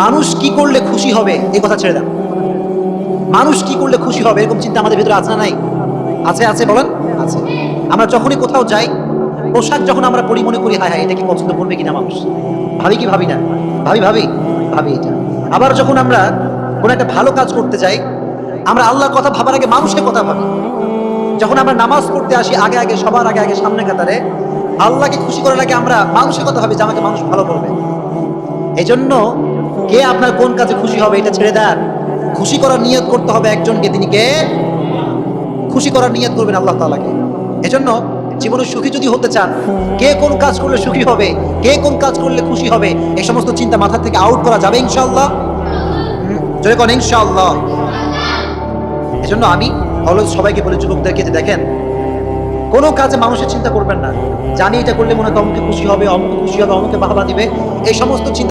মানুষ কি করলে খুশি হবে এই কথা ছেড়ে দেন। মানুষ কি করলে খুশি হবে এরকম চিন্তা আমাদের ভিতরে আছে না নাই? আছে, আছে বলেন। আছে। আমরা যখনই কোথাও যাই, পোশাক যখন আমরা পরি মনে করি হায় হায় এটা কি পছন্দ করবে কিনা মানুষ, ভাবি কি ভাবি না? ভাবি ভাবি ভাবি এটা। আবার যখন আমরা কোনো একটা ভালো কাজ করতে যাই, আমরা আল্লাহর কথা ভাবার আগে মানুষের কথা ভাবি। যখন আমরা নামাজ পড়তে আসি আগে আগে সবার আগে আগে সামনে কাতারে আল্লাহকে খুশি করার আগে আমরা মানুষের কথা ভাবি যে আমাকে মানুষ ভালো করবে। এই জন্য কে আপনার কোন কাজে খুশি হবে এটা ছেড়ে দেন। খুশি করার নিয়ত করতে হবে একজনকে, তিনি কে? খুশি করার নিয়ত করবেন আল্লাহ তাআলাকে। এজন্য জীবনে সুখী যদি হতে চান, কে কোন কাজ করলে সুখী হবে, কে কোন কাজ করলে খুশি হবে, এই সমস্ত চিন্তা মাথা থেকে আউট করা যাবে ইনশাআল্লাহ। জোরে কোন ইনশাআল্লাহ। এজন্য আমি অলওয়েজ সবাইকে বলি, যুবকদেরকে, যে দেখেন কোনো কাজে মানুষের চিন্তা করবেন না, জানি এটা করলে মনে হয় অমুকে খুশি হবে, অমুকে খুশি হবে, অমুকে বাহবা দিবে, এই সমস্ত চিন্তা